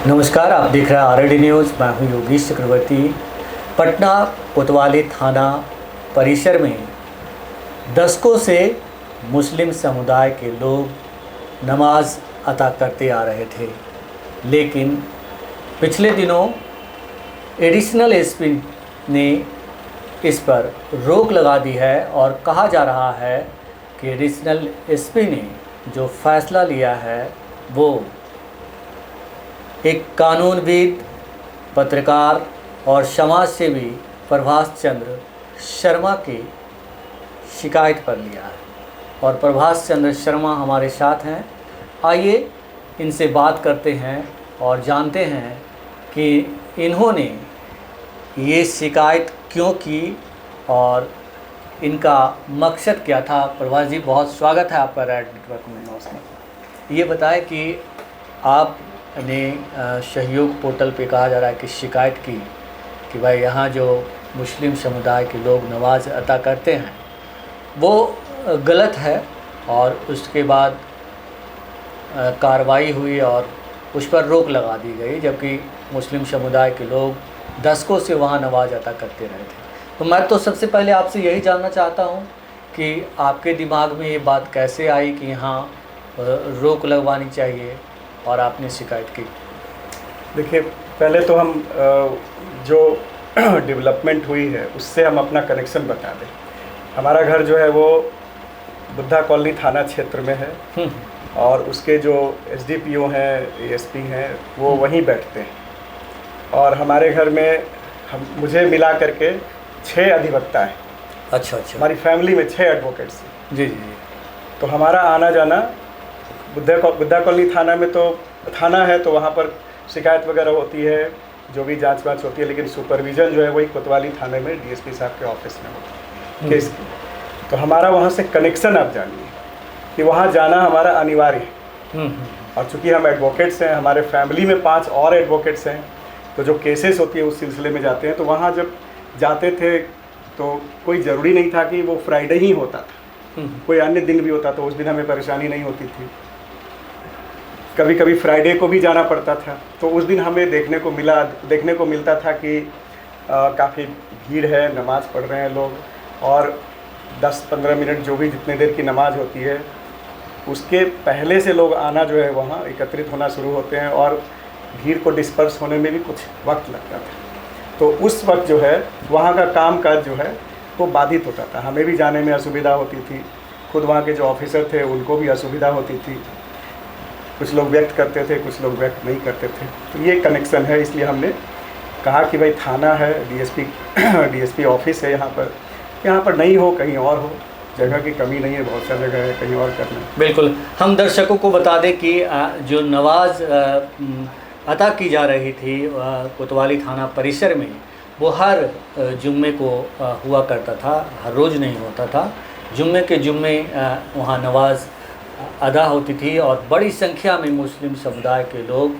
नमस्कार, आप देख रहे हैं आरडी न्यूज़। मैं हूं योगेश चक्रवर्ती। पटना कोतवाली थाना परिसर में दशकों से मुस्लिम समुदाय के लोग नमाज अता करते आ रहे थे, लेकिन पिछले दिनों एडिशनल एसपी ने इस पर रोक लगा दी है और कहा जा रहा है कि एडिशनल एसपी ने जो फैसला लिया है वो एक कानूनविद, पत्रकार और समाज सेवी प्रभाष चंद्र शर्मा की शिकायत पर लिया है। और प्रभाष चंद्र शर्मा हमारे साथ हैं। आइए इनसे बात करते हैं और जानते हैं कि इन्होंने ये शिकायत क्यों की और इनका मकसद क्या था। प्रभाष जी, बहुत स्वागत है आपका रेड नेटवर्क में। नमस्कार। ये बताएं कि आपने सहयोग पोर्टल पे कहा जा रहा है कि शिकायत की कि भाई यहाँ जो मुस्लिम समुदाय के लोग नमाज अता करते हैं वो गलत है, और उसके बाद कार्रवाई हुई और उस पर रोक लगा दी गई, जबकि मुस्लिम समुदाय के लोग दशकों से वहाँ नमाज अता करते रहे थे। तो मैं तो सबसे पहले आपसे यही जानना चाहता हूँ कि आपके दिमाग में ये बात कैसे आई कि यहाँ रोक लगवानी चाहिए और आपने शिकायत की। देखिए, पहले तो हम जो डेवलपमेंट हुई है उससे हम अपना कनेक्शन बता दें। हमारा घर जो है वो बुद्धा कॉलोनी थाना क्षेत्र में है और उसके जो एसडीपीओ हैं, एएसपी हैं, वो वहीं बैठते हैं। और हमारे घर में मुझे मिला करके 6 अधिवक्ता हैं। अच्छा। हमारी फैमिली में 6 एडवोकेट्स हैं। जी। तो हमारा आना जाना बुद्धा कॉलोनी थाना में, तो थाना है तो वहाँ पर शिकायत वगैरह होती है, जो भी जांच वाँच होती है, लेकिन सुपरविज़न जो है वही कोतवाली थाने में डीएसपी साहब के ऑफिस में होती है केस की। तो हमारा वहाँ से कनेक्शन आप जानिए कि वहाँ जाना हमारा अनिवार्य है। और चूँकि हम एडवोकेट्स हैं, हमारे फैमिली में 5 और एडवोकेट्स हैं, तो जो केसेस होती है उस सिलसिले में जाते हैं। तो वहाँ जब जाते थे तो कोई ज़रूरी नहीं था कि वो फ्राइडे ही होता था, कोई अन्य दिन भी होता, तो उस दिन हमें परेशानी नहीं होती थी। कभी कभी फ्राइडे को भी जाना पड़ता था, तो उस दिन हमें देखने को मिलता था कि काफ़ी भीड़ है, नमाज़ पढ़ रहे हैं लोग, और 10-15 मिनट जो भी जितने देर की नमाज होती है उसके पहले से लोग आना जो है वहाँ एकत्रित होना शुरू होते हैं, और भीड़ को डिस्पर्स होने में भी कुछ वक्त लगता था। तो उस वक्त जो है वहाँ का कामकाज जो है वो बाधित होता था, हमें भी जाने में असुविधा होती थी, खुद वहाँ के जो ऑफिसर थे उनको भी असुविधा होती थी। कुछ लोग व्यक्त करते थे, कुछ लोग व्यक्त नहीं करते थे। तो ये कनेक्शन है, इसलिए हमने कहा कि भाई थाना है, डीएसपी ऑफिस है, यहाँ पर नहीं हो, कहीं और हो। जगह की कमी नहीं है, बहुत सा जगह है, कहीं और करना है। बिल्कुल। हम दर्शकों को बता दें कि जो नमाज अता की जा रही थी कोतवाली थाना परिसर में, वो हर जुम्मे को हुआ करता था, हर रोज़ नहीं होता था। जुम्मे के जुम्मे वहाँ नमाज अदा होती थी और बड़ी संख्या में मुस्लिम समुदाय के लोग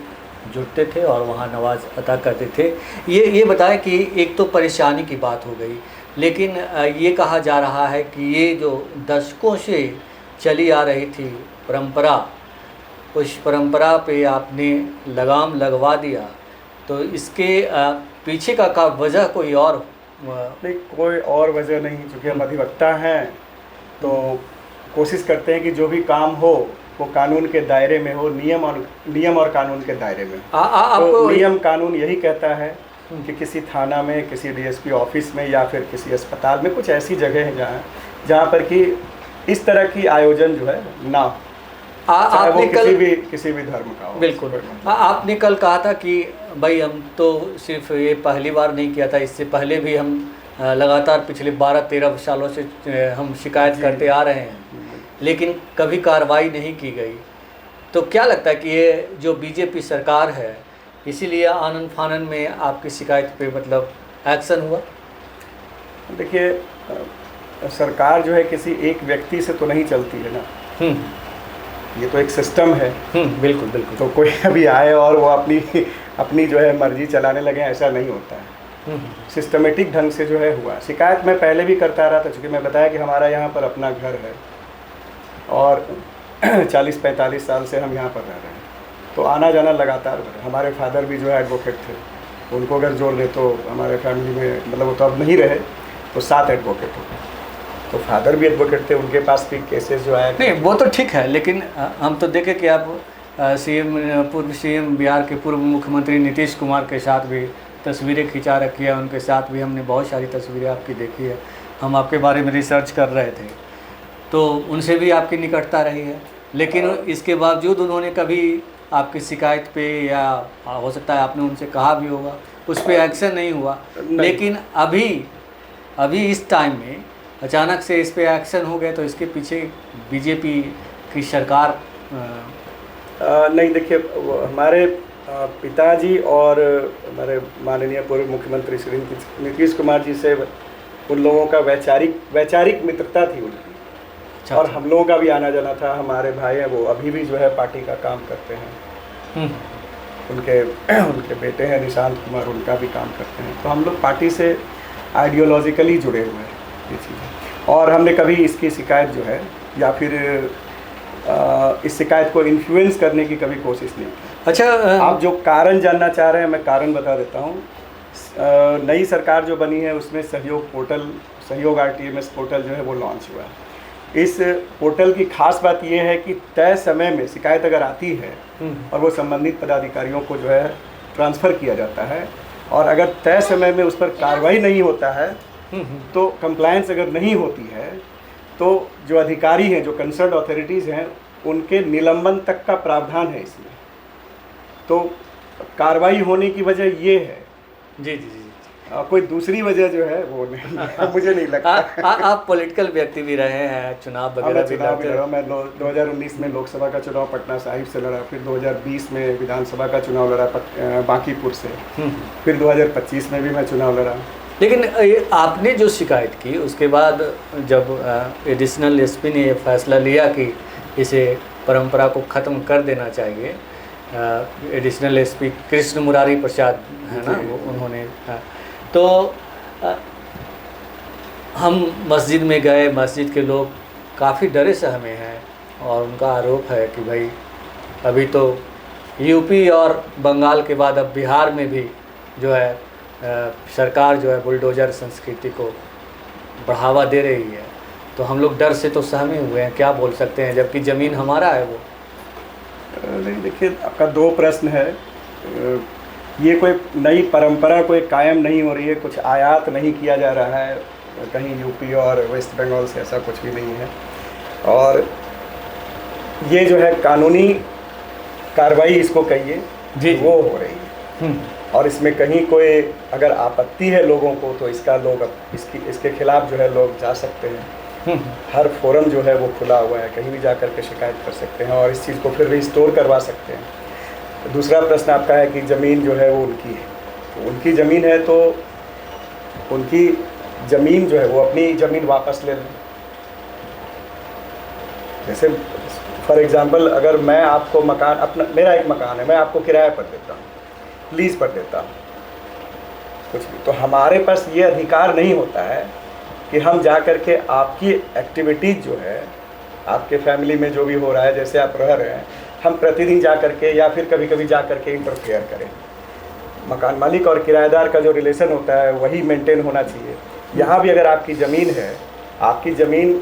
जुटते थे और वहाँ नमाज अदा करते थे। ये बताएं कि एक तो परेशानी की बात हो गई, लेकिन ये कहा जा रहा है कि ये जो दशकों से चली आ रही थी परंपरा, उस परंपरा पे आपने लगाम लगवा दिया, तो इसके पीछे का वजह कोई और? नहीं, कोई और वजह नहीं। चूँकि हम अधिवक्ता हैं तो कोशिश करते हैं कि जो भी काम हो वो कानून के दायरे में हो, नियम और कानून के दायरे में। तो नियम कानून यही कहता है कि किसी थाना में, किसी डीएसपी ऑफिस में या फिर किसी अस्पताल में कुछ ऐसी जगह है जहाँ पर कि इस तरह की आयोजन जो है ना हो, आपने किसी भी धर्म का हो। बिल्कुल। आपने कल कहा था कि भाई हम तो सिर्फ ये पहली बार नहीं किया था, इससे पहले भी हम लगातार पिछले 12-13 सालों से हम शिकायत करते आ रहे हैं, लेकिन कभी कार्रवाई नहीं की गई। तो क्या लगता है कि ये जो बीजेपी सरकार है, इसीलिए आनन फानन में आपकी शिकायत पे मतलब एक्शन हुआ? देखिए, सरकार जो है किसी एक व्यक्ति से तो नहीं चलती है ना, ये तो एक सिस्टम है। बिल्कुल। तो कोई अभी आए और वो अपनी जो है मर्जी चलाने लगे, ऐसा नहीं होता है। सिस्टमेटिक ढंग से जो है हुआ। शिकायत मैं पहले भी करता रहा था, चूँकि मैं बताया कि हमारा यहाँ पर अपना घर है और 40-45 साल से हम यहाँ पर रह रहे हैं। तो आना जाना लगातार बढ़ा। हमारे फादर भी जो है एडवोकेट थे, उनको अगर जोड़ ले तो हमारे फैमिली में मतलब वो तो अब नहीं रहे, तो 7 एडवोकेट हो गए। तो फादर भी एडवोकेट थे, उनके पास भी केसेस जो आए। नहीं वो तो ठीक है, लेकिन हम तो देखें कि आप पूर्व सीएम बिहार के पूर्व मुख्यमंत्री नीतीश कुमार के साथ भी तस्वीरें खिंचा रखी है, उनके साथ भी हमने बहुत सारी तस्वीरें आपकी देखी है। हम आपके बारे में रिसर्च कर रहे थे, तो उनसे भी आपकी निकटता रही है, लेकिन इसके बावजूद उन्होंने कभी आपकी शिकायत पे, या हो सकता है आपने उनसे कहा भी होगा, उस पर एक्शन नहीं हुआ। लेकिन अभी इस टाइम में अचानक से इस पे एक्शन हो गए, तो इसके पीछे बीजेपी की सरकार नहीं, देखिए हमारे पिताजी और हमारे माननीय पूर्व मुख्यमंत्री श्री नीतीश कुमार जी से उन लोगों का वैचारिक मित्रता थी उनकी। अच्छा, और हम लोगों का भी आना जाना था। हमारे भाई हैं, वो अभी भी जो है पार्टी का काम करते हैं। उनके बेटे हैं निशांत कुमार, उनका भी काम करते हैं। तो हम लोग पार्टी से आइडियोलॉजिकली जुड़े हुए हैं ये चीज़ें। और हमने कभी इसकी शिकायत जो है या फिर इस शिकायत को इन्फ्लुएंस करने की कभी कोशिश नहीं की। अच्छा, आप जो कारण जानना चाह रहे हैं, मैं कारण बता देता हूँ। नई सरकार जो बनी है उसमें सहयोग RTMS पोर्टल जो है वो लॉन्च हुआ है। इस पोर्टल की खास बात यह है कि तय समय में शिकायत अगर आती है और वो संबंधित पदाधिकारियों को जो है ट्रांसफ़र किया जाता है, और अगर तय समय में उस पर कार्रवाई नहीं होता है, तो कंप्लायंस अगर नहीं होती है, तो जो अधिकारी हैं, जो कंसर्न अथॉरिटीज़ हैं, उनके निलंबन तक का प्रावधान है इसमें। तो कार्रवाई होने की वजह ये है। जी जी जी। कोई दूसरी वजह जो है वो नहीं मुझे नहीं लगता। आप पॉलिटिकल व्यक्ति भी रहे हैं, चुनाव वगैरह भी लड़ते रहे। मैं 2019 में लोकसभा का चुनाव पटना साहिब से लड़ा, फिर 2020 में विधानसभा का चुनाव लड़ा बांकीपुर से, फिर 2025 में भी मैं चुनाव लड़ा। लेकिन आपने जो शिकायत की, उसके बाद जब एडिशनल एसपी ने ये फैसला लिया कि इसे परंपरा को ख़त्म कर देना चाहिए, एडिशनल एसपी कृष्ण मुरारी प्रसाद है ना, उन्होंने, तो हम मस्जिद में गए, मस्जिद के लोग काफ़ी डरे सहमे हैं, और उनका आरोप है कि भाई अभी तो यूपी और बंगाल के बाद अब बिहार में भी जो है सरकार जो है बुलडोज़र संस्कृति को बढ़ावा दे रही है। तो हम लोग डर से तो सहमे हुए हैं, क्या बोल सकते हैं, जबकि ज़मीन हमारा है वो। नहीं, देखिए आपका 2 प्रश्न है। ये कोई नई परंपरा कोई कायम नहीं हो रही है, कुछ आयात नहीं किया जा रहा है कहीं यूपी और वेस्ट बंगाल से, ऐसा कुछ भी नहीं है। और ये जो है कानूनी कार्रवाई इसको कहिए जी वो हो रही है, और इसमें कहीं कोई अगर आपत्ति है लोगों को, तो इसका लोग इसके खिलाफ जो है लोग जा सकते हैं। हर फोरम जो है वो खुला हुआ है, कहीं भी जा कर के शिकायत कर सकते हैं और इस चीज़ को फिर रिस्टोर करवा सकते हैं। दूसरा प्रश्न आपका है कि ज़मीन जो है वो उनकी है, तो उनकी ज़मीन है तो उनकी ज़मीन जो है वो अपनी ज़मीन वापस ले लें। जैसे फॉर एग्ज़ाम्पल, अगर मैं आपको मकान, अपना मेरा एक मकान है, मैं आपको किराए पर देता हूँ, लीज़ पर देता हूँ कुछ भी, तो हमारे पास ये अधिकार नहीं होता है कि हम जा कर के आपकी एक्टिविटीज़ जो है, आपके फैमिली में जो भी हो रहा है, जैसे आप रह रहे हैं, हम प्रतिदिन जा कर के या फिर कभी कभी जा कर के इंटरफेयर करें। मकान मालिक और किराएदार का जो रिलेशन होता है वही मेंटेन होना चाहिए। यहाँ भी अगर आपकी ज़मीन है, आपकी ज़मीन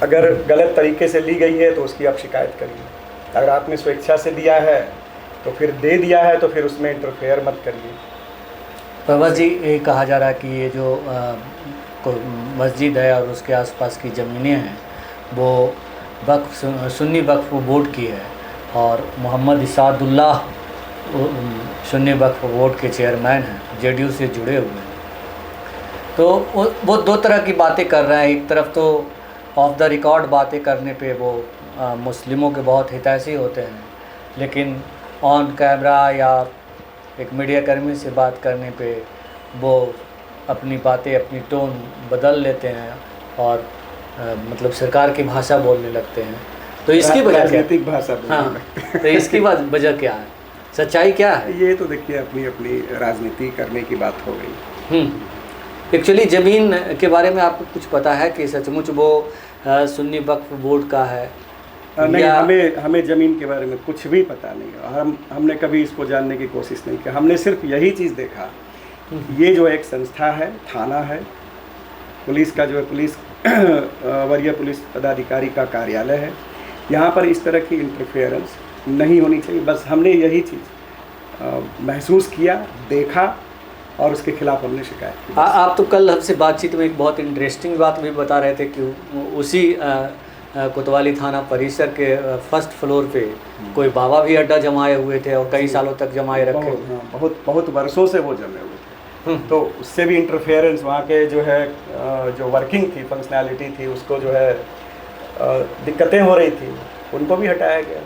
अगर गलत तरीके से ली गई है तो उसकी आप शिकायत करिए। अगर आपने स्वेच्छा से दिया है तो फिर दे दिया है तो फिर उसमें इंटरफेयर मत करिए। प्रभा जी, ये कहा जा रहा है कि ये जो मस्जिद है और उसके आसपास की ज़मीनें हैं वो सुन्नी वक्फ बोर्ड की है, और मोहम्मद इसादुल्लाह सुन्नी वक्फ बोर्ड के चेयरमैन हैं, जेडीयू से जुड़े हुए हैं। तो वो 2 तरह की बातें कर रहे हैं। एक तरफ तो ऑफ द रिकॉर्ड बातें करने पे वो मुस्लिमों के बहुत हितैषी होते हैं, लेकिन ऑन कैमरा या एक मीडिया कर्मी से बात करने पे वो अपनी बातें, अपनी टोन बदल लेते हैं और मतलब सरकार की भाषा बोलने लगते हैं। तो इसकी वजह क्या, राजनीतिक भाषा बोलने लगते हैं। तो इसकी वजह क्या है, सच्चाई क्या है? ये तो देखिए अपनी अपनी राजनीति करने की बात हो गई। एक्चुअली ज़मीन के बारे में आपको कुछ पता है कि सचमुच वो सुन्नी वक्फ बोर्ड का है? नहीं, या हमें ज़मीन के बारे में कुछ भी पता नहीं है। हमने कभी इसको जानने की कोशिश नहीं की। हमने सिर्फ यही चीज़ देखा, ये जो एक संस्था है, थाना है, पुलिस का जो है पुलिस वरीय पुलिस पदाधिकारी का कार्यालय है, यहाँ पर इस तरह की इंटरफेरेंस नहीं होनी चाहिए। बस हमने यही चीज़ महसूस किया, देखा और उसके खिलाफ हमने शिकायत की। आप तो कल हमसे बातचीत में एक बहुत इंटरेस्टिंग बात भी बता रहे थे कि उसी कोतवाली थाना परिसर के फर्स्ट फ्लोर पे कोई बाबा भी अड्डा जमाए हुए थे और कई सालों तक जमाए रखे। बहुत वर्षों से वो जमे हुए थे। तो उससे भी इंटरफेरेंस, वहाँ के जो है जो वर्किंग थी, फंक्शनैलिटी थी, उसको जो है दिक्कतें हो रही थी, उनको भी हटाया गया।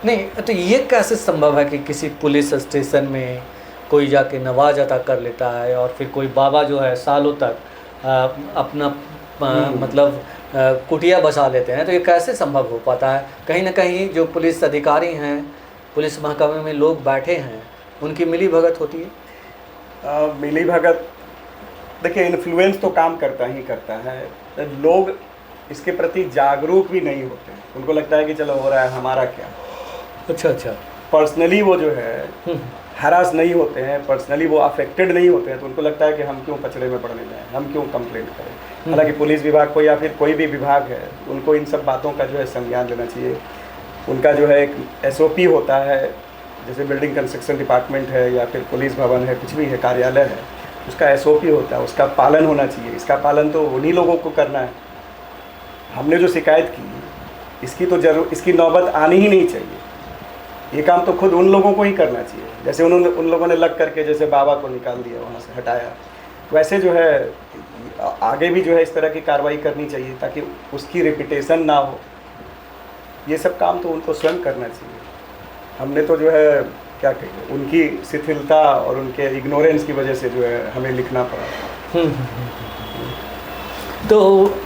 नहीं तो ये कैसे संभव है कि किसी पुलिस स्टेशन में कोई जाके नवाज अता कर लेता है और फिर कोई बाबा जो है सालों तक अपना मतलब कुटिया बसा लेते हैं? तो ये कैसे संभव हो पाता है? कहीं ना कहीं जो पुलिस अधिकारी हैं, पुलिस महकमे में लोग बैठे हैं, उनकी मिली भगत होती है। मिली भगत, देखिए इन्फ्लुएंस तो काम करता ही करता है। लोग इसके प्रति जागरूक भी नहीं होते हैं। उनको लगता है कि चलो हो रहा है, हमारा क्या। अच्छा। पर्सनली वो जो है हरास नहीं होते हैं, पर्सनली वो अफेक्टेड नहीं होते हैं, तो उनको लगता है कि हम क्यों पचड़े में पड़ने जाएं, हम क्यों कंप्लेंट करें। हालांकि पुलिस विभाग को या फिर कोई भी विभाग है, उनको इन सब बातों का जो है संज्ञान लेना चाहिए। उनका जो है एक SOP होता है, जैसे बिल्डिंग कंस्ट्रक्शन डिपार्टमेंट है या फिर पुलिस भवन है, कुछ भी है, कार्यालय है, उसका SOP होता है, उसका पालन होना चाहिए। इसका पालन तो उन्हीं लोगों को करना है। हमने जो शिकायत की, इसकी नौबत आनी ही नहीं चाहिए। ये काम तो खुद उन लोगों को ही करना चाहिए। जैसे उन लोगों ने लग करके जैसे बाबा को निकाल दिया, वहाँ से हटाया, वैसे जो है आगे भी जो है इस तरह की कार्रवाई करनी चाहिए ताकि उसकी रिपीटेशन ना हो। ये सब काम तो उनको स्वयं करना चाहिए। हमने तो जो है क्या कहिए, उनकी शिथिलता और उनके इग्नोरेंस की वजह से जो है हमें लिखना पड़ा। तो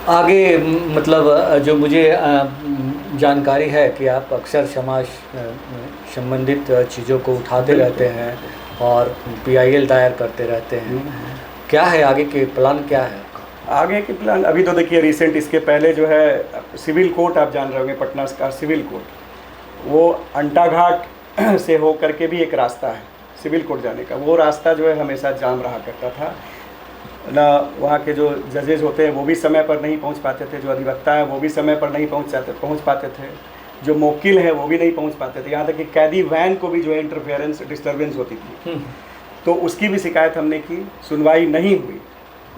आगे मतलब जो मुझे जानकारी है कि आप अक्सर समाज संबंधित चीज़ों को उठाते रहते हैं और PIL दायर करते रहते हैं। क्या है आगे के प्लान, क्या है आपका? आगे के प्लान अभी तो देखिए रिसेंट, इसके पहले जो है सिविल कोर्ट, आप जान रहे होंगे, पटना का सिविल कोर्ट, वो अंटा घाट से हो करके भी एक रास्ता है सिविल कोर्ट जाने का। वो रास्ता जो है हमेशा जाम रहा करता था ना। वहाँ के जो जजेज होते हैं वो भी समय पर नहीं पहुँच पाते थे, जो अधिवक्ता है वो भी समय पर नहीं पहुँच पाते थे, जो मुवक्किल है वो भी नहीं पहुँच पाते थे। यहाँ तक कि कैदी वैन को भी जो है इंटरफेरेंस, डिस्टर्बेंस होती थी। तो उसकी भी शिकायत हमने की, सुनवाई नहीं हुई।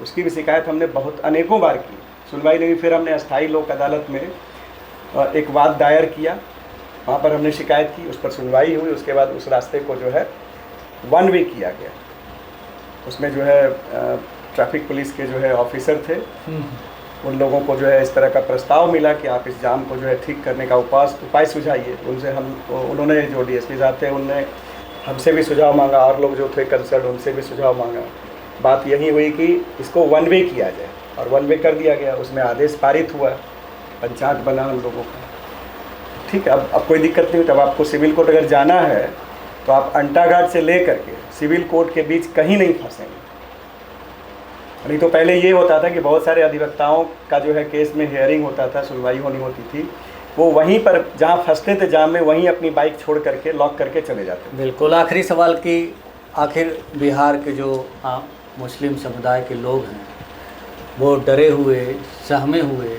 उसकी भी शिकायत हमने बहुत अनेकों बार की, सुनवाई नहीं हुई। फिर हमने अस्थायी लोक अदालत में एक वाद दायर किया, वहाँ पर हमने शिकायत की, उस पर सुनवाई हुई। उसके बाद उस रास्ते को जो है 1 वे किया गया। उसमें जो है ट्रैफिक पुलिस के जो है ऑफिसर थे, उन लोगों को जो है इस तरह का प्रस्ताव मिला कि आप इस जाम को जो है ठीक करने का उपाय सुझाइए। उन्होंने जो DSP साहब थे, उनने हमसे भी सुझाव मांगा और लोग जो थे कंसर्न, उनसे भी सुझाव मांगा। बात यही हुई कि इसको 1 वे किया जाए और 1 वे कर दिया गया। उसमें आदेश पारित हुआ, पंचायत बना हम लोगों का। ठीक है, अब कोई दिक्कत नहीं। तब आपको सिविल कोर्ट अगर जाना है तो आप अंटा घाट से ले करके सिविल कोर्ट के बीच कहीं नहीं फंसेंगे। नहीं तो पहले ये होता था कि बहुत सारे अधिवक्ताओं का जो है केस में हियरिंग होता था, सुनवाई होनी होती थी, वो वहीं पर जहाँ फंसते थे जाम में, वहीं अपनी बाइक छोड़ करके लॉक करके चले जाते थे। बिल्कुल। आखिरी सवाल कि आखिर बिहार के जो मुस्लिम समुदाय के लोग हैं वो डरे हुए, सहमे हुए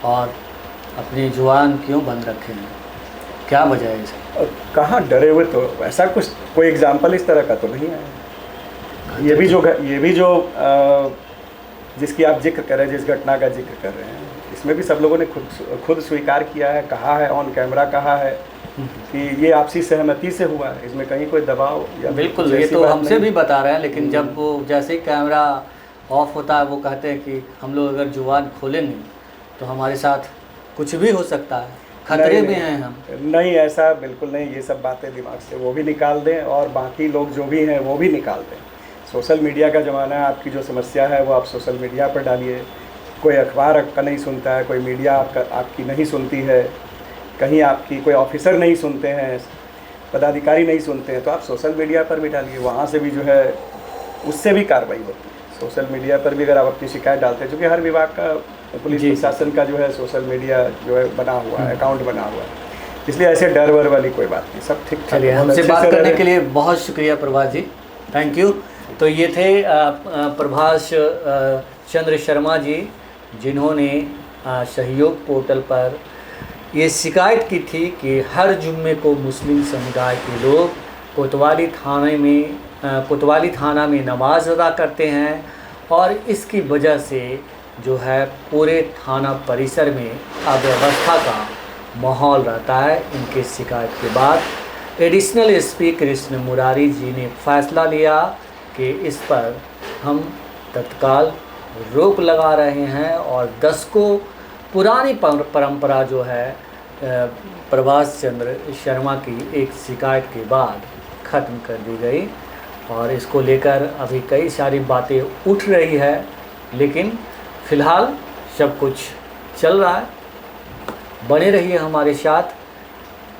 और अपनी जुबान क्यों बंद रखे हैं? क्या वजह है इसकी? कहाँ डरे हुए, तो ऐसा कुछ कोई एग्जाम्पल इस तरह का तो नहीं आया। ये भी जो जिसकी आप जिक्र कर रहे हैं, जिस घटना का जिक्र कर रहे हैं, इसमें भी सब लोगों ने खुद स्वीकार किया है, कहा है, ऑन कैमरा कहा है कि ये आपसी सहमति से हुआ है, इसमें कहीं कोई दबाव या बिल्कुल, ये तो हमसे भी बता रहे हैं। लेकिन जब वो जैसे ही कैमरा ऑफ होता है वो कहते हैं कि हम लोग अगर जुबान खोलेंगे तो हमारे साथ कुछ भी हो सकता है, खतरे में हैं हम। नहीं, ऐसा बिल्कुल नहीं। ये सब बातें दिमाग से वो भी निकाल दें और बाकी लोग जो भी हैं वो भी निकाल दें। सोशल मीडिया का ज़माना है, आपकी जो समस्या है वो आप सोशल मीडिया पर डालिए। कोई अखबार आपका नहीं सुनता है, कोई मीडिया आपकी नहीं सुनती है, कहीं आपकी कोई ऑफिसर नहीं सुनते हैं, पदाधिकारी नहीं सुनते हैं, तो आप सोशल मीडिया पर भी डालिए। वहाँ से भी जो है उससे भी कार्रवाई होती है। सोशल मीडिया पर भी अगर आप अपनी शिकायत डालते हैं, चूँकि हर विभाग का पुलिस जी। प्रशासन का जो है सोशल मीडिया जो है बना हुआ है, अकाउंट बना हुआ है, इसलिए ऐसे डर वर वाली कोई बात नहीं, सब ठीक ठाक चलिए, है, बहुत हमसे अच्छे बात से रह करने रहे के हैं। लिए बहुत शुक्रिया प्रभास जी, थैंक यू। तो ये थे प्रभास चंद्र शर्मा जी, जिन्होंने सहयोग पोर्टल पर ये शिकायत की थी कि हर जुम्मे को मुस्लिम समुदाय के लोग कोतवाली थाना में नमाज अदा करते हैं और इसकी वजह से जो है पूरे थाना परिसर में अव्यवस्था का माहौल रहता है। इनके शिकायत के बाद एडिशनल एसपी कृष्ण मुरारी जी ने फैसला लिया कि इस पर हम तत्काल रोक लगा रहे हैं और दशकों पुरानी परंपरा जो है प्रभास चंद्र शर्मा की एक शिकायत के बाद ख़त्म कर दी गई और इसको लेकर अभी कई सारी बातें उठ रही है, लेकिन फ़िलहाल सब कुछ चल रहा है। बने रहिए हमारे साथ,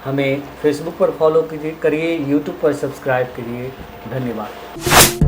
हमें फेसबुक पर फॉलो करिए, यूट्यूब पर सब्सक्राइब करिए। धन्यवाद।